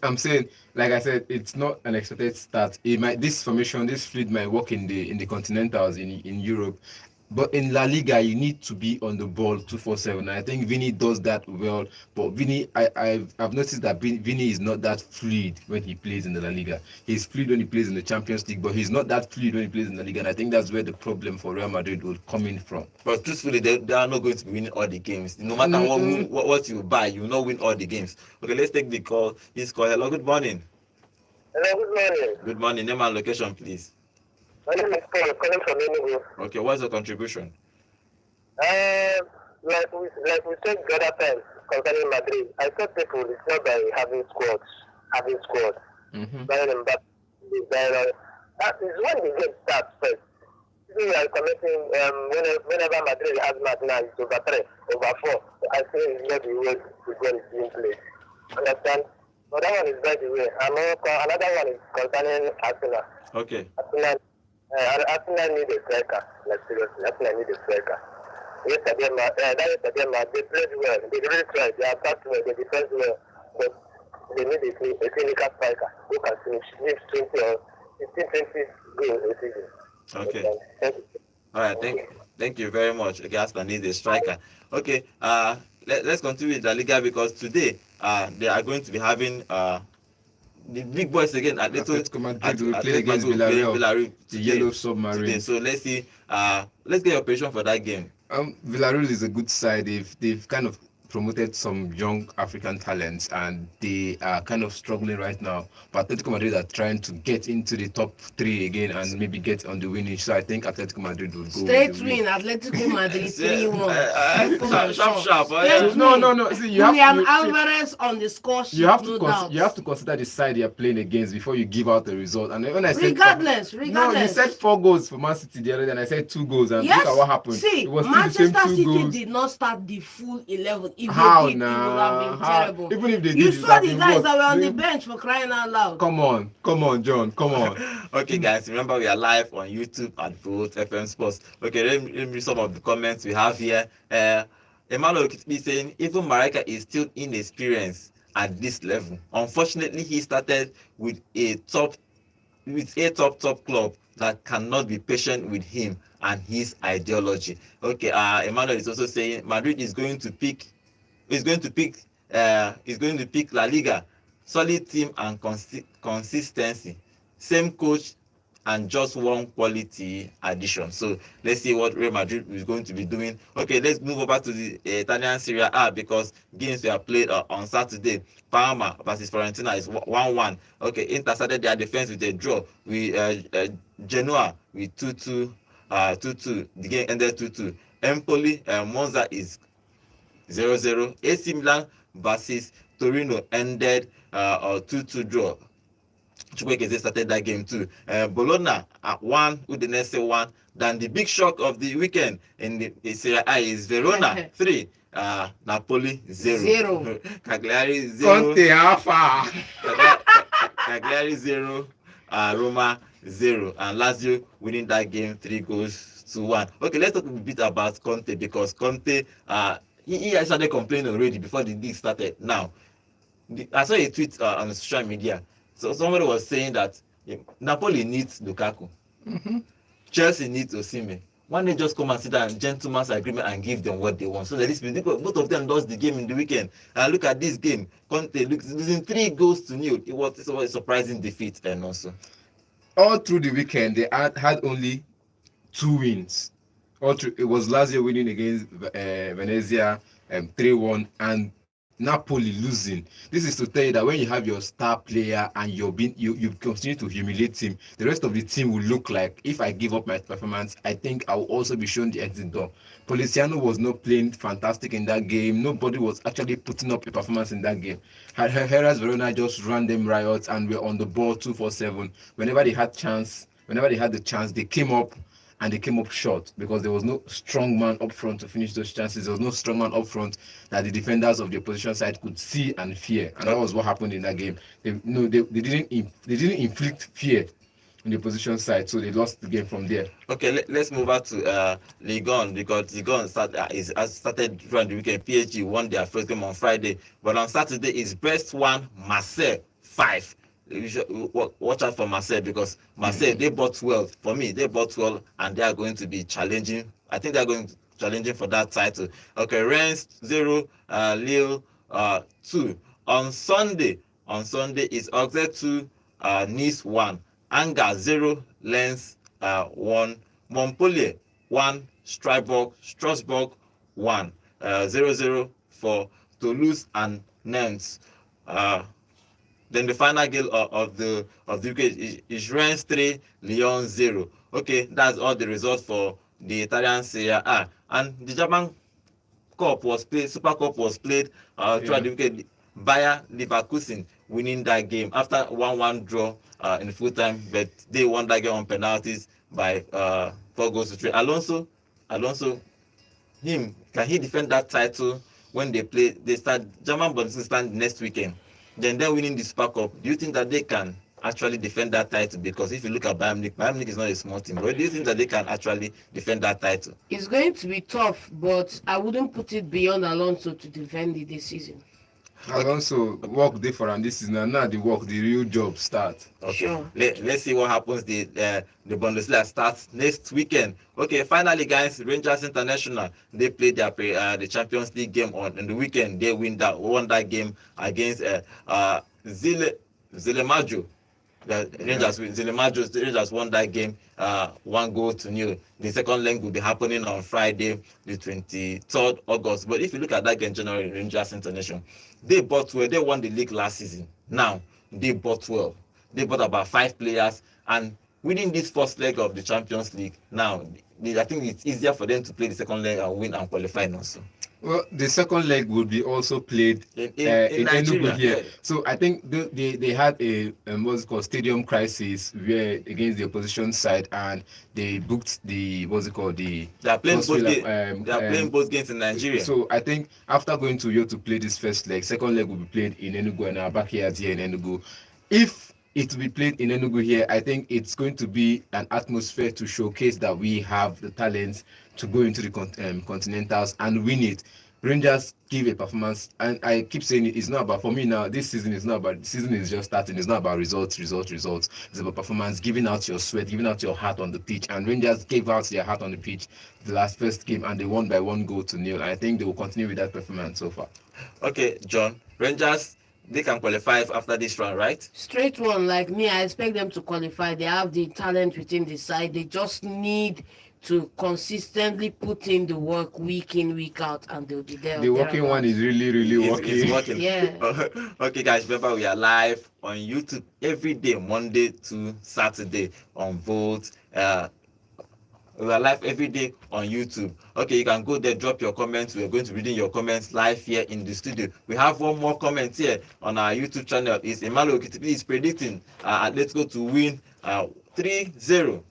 I'm saying, like I said, it's not an expected start. This formation, this fleet might work in the continentals in Europe. But in La Liga, you need to be on the ball 247. I think Vinny does that well. But Vinny, I've noticed that Vinny is not that fluid when he plays in the La Liga. He's fluid when he plays in the Champions League, but he's not that fluid when he plays in La Liga. And I think that's where the problem for Real Madrid will come in from. But truthfully, they are not going to be winning all the games. No matter what you buy, you will not win all the games. Okay, let's take the call. This call. Hello, good morning. Hello, good morning. Good morning. Name and location, please. My name is Paul, calling from Enugu. Okay, what's your contribution? Like we said the other time concerning Madrid, I thought people it's not by having squads. Buying them back, that is when the game starts first. We are commenting whenever Madrid has match now, it's over 3, over 4. I think it's not the way the game is being played. Understand? But that one is by the way. Another one is concerning Arsenal. Okay. Arsenal need a striker. Like seriously, Arsenal need a striker. Yesterday, they played well. They really tried. They attacked well. They defended well. But they need a clinical striker who can finish 20 or 15, 20 goals a season. Okay. All right. Thank you very much. Okay, Arsenal needs a striker. Okay. Let's continue with La Liga because today they are going to be having the big boys again. Atletico Madrid will play against Villarreal, the Yellow Submarine. Today. So let's see. Let's get your prediction for that game. Villarreal is a good side. They've kind of promoted some young African talents and they are kind of struggling right now. But Atletico Madrid are trying to get into the top 3 again and maybe get on the winning. So I think Atletico Madrid will go. Straight win, Atletico Madrid 3-1. Sharp. No. See, Julian Alvarez on the score sheet. You have to consider the side you're playing against before you give out the result. And when I said regardless. No, you said 4 goals for Man City the other day, and I said 2 goals. And yes, look at what happened. See, it was Manchester still the same 2 City goals. did not start the full 11. If How they did, it would have been terrible. Even if they did, You it saw would have the been guys worse. that were on the bench for crying out loud. Come on, John, come on. Okay, guys, remember we are live on YouTube at Volt FM Sports. Okay, let me read some of the comments we have here. Emmanuel Kitby saying, even Marika is still inexperienced at this level. Unfortunately, he started with a top club that cannot be patient with him and his ideology. Okay, Emmanuel is also saying Madrid is going to pick La Liga, solid team and consistency, same coach and just one quality addition. So let's see what Real Madrid is going to be doing. Okay, let's move over to the Italian Serie A because games were played on Saturday. Parma versus Fiorentina is 1-1. Okay, Inter started their defense with a draw. Genoa with 2-2. The game ended 2-2. Empoli, Monza is 0-0. AC Milan versus Torino ended 2-2 draw. Chukwueze started that game too. Bologna at 1, Udinese 1. Then the big shock of the weekend in the Serie A is Verona 3, Napoli 0. Cagliari 0. Conte Alpha. Cagliari 0, Roma 0, and Lazio winning that game 3-1. Okay, let's talk a bit about Conte because Conte he started complaining already before the league started. Now, I saw a tweet on social media. So somebody was saying that Napoli needs Lukaku. Chelsea needs Osimhen. Why don't they just come and sit down, gentleman's agreement, and give them what they want? So that this both of them lost the game in the weekend. And look at this game. Conte losing 3-0. It was a surprising defeat, and also all through the weekend they had only 2 wins. It was Lazio winning against Venezia 3-1 and Napoli losing. This is to tell you that when you have your star player and you continue to humiliate him, the rest of the team will look like, if I give up my performance, I think I will also be shown the exit door. Policiano was not playing fantastic in that game. Nobody was actually putting up a performance in that game. Herrera's Verona just ran them riots and were on the ball 2-4-7. Whenever they had the chance, they came up. And they came up short because there was no strong man up front to finish those chances. There was no strong man up front that the defenders of the opposition side could see and fear, and that was what happened in that game. They didn't inflict fear in the opposition side, so they lost the game from there. Okay, let's move on to Ligue 1 because Ligue 1 started during the weekend. PSG won their first game on Friday, but on Saturday is Brest 1, Marseille 5. you should watch out for Marseille, because Marseille, they bought well. For me, they bought well, and they are going to be challenging. I think they are going to challenging for that title. Okay, Rennes 0, Lille 2. On Sunday is Auxerre 2, Nice 1, Angers 0, Lens 1, Montpellier 1, Strasbourg 1, 0-0 for Toulouse and Nantes. Then the final game of the weekend is Rennes 3, Lyon 0. Okay, that's all the results for the Italian Serie A. And the German Cup was played, Super Cup was played throughout the weekend. Bayer Leverkusen winning that game after 1-1 draw in full time, but they won that game on penalties by 4-3. Alonso, can he defend that title when they start German Bundesliga next weekend? Then they're winning the Super Cup. Do you think that they can actually defend that title? Because if you look at Bayern Munich is not a small team. But do you think that they can actually defend that title? It's going to be tough, but I wouldn't put it beyond Alonso to defend it this season. Alonso work different this season, and now the real job starts. Okay. Sure. Let's see what happens. The Bundesliga starts next weekend. Okay, finally, guys, Rangers International, they played their the Champions League game on the weekend. They won that game against Zilemajo. Rangers won that game 1-0. The second leg will be happening on Friday, the 23rd August. But if you look at that game, generally, Rangers International, they bought well. They won the league last season. Now, they bought well. They bought about 5 players, and winning this first leg of the Champions League, now, I think it's easier for them to play the second leg and win and qualify also. Well, the second leg would be also played in Enugu here. Yeah. So I think they had a what's called stadium crisis where against the opposition side, and they booked they are playing both games in Nigeria. So I think after going to Uyo to play this first leg, second leg will be played in Enugu, and our backyard here in Enugu. If it will be played in Enugu here, I think it's going to be an atmosphere to showcase that we have the talents to go into the Continentals and win it. Rangers give a performance, and I keep saying it's not about, for me now, this season is not about, the season is just starting, it's not about results. It's about performance, giving out your sweat, giving out your heart on the pitch, and Rangers gave out their heart on the pitch the first game, and they won by 1-0. I think they will continue with that performance so far. Okay, John, Rangers, they can qualify after this round, right? Straight one, like me, I expect them to qualify. They have the talent within the side. They just need to consistently put in the work week in, week out, and they'll be there. The working one is really working. It's working. Yeah. Okay, guys, remember we are live on YouTube every day, Monday to Saturday on Volt. We are live every day on YouTube. Okay, you can go there, drop your comments. We are going to be reading your comments live here in the studio. We have one more comment here on our YouTube channel. It's Emmanuel Kitipi is predicting Atletico to win 3-0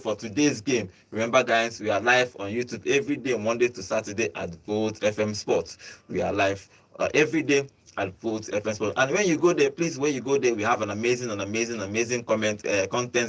for today's game. Remember, guys, we are live on YouTube every day, Monday to Saturday at Volt FM Sports. We are live every day at Volt FM Sports. And when you go there, please, when you go there, we have an amazing content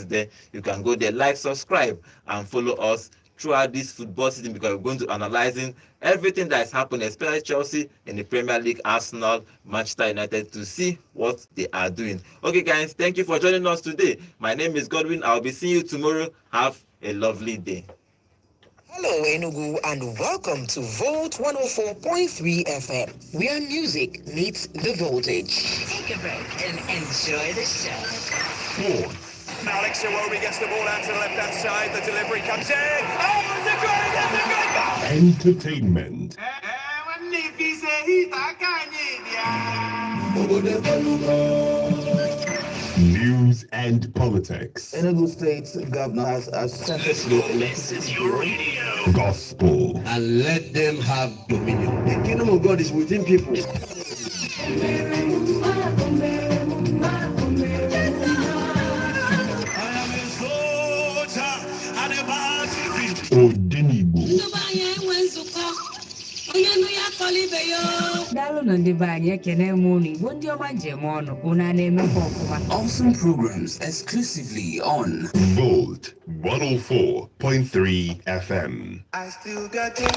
there. You can go there, like, subscribe, and follow us throughout this football season, because we're going to analyzing everything that is happening, especially Chelsea in the Premier League, Arsenal, Manchester United, to see what they are doing. Okay, guys, thank you for joining us today. My name is Godwin. I'll be seeing you tomorrow. Have a lovely day. Hello, Enugu, and welcome to Volt 104.3 FM, where music meets the voltage. Take a break and enjoy the show. Alex Iwobi gets the ball out to the left-hand side. The delivery comes in. Oh, it's a great goal! Entertainment. News and politics. Enugu State's governor has This is your radio. Gospel. and let them have dominion. The kingdom of God is within people. Odenibo. Awesome programs exclusively on Volt 104.3 FM. I still got you.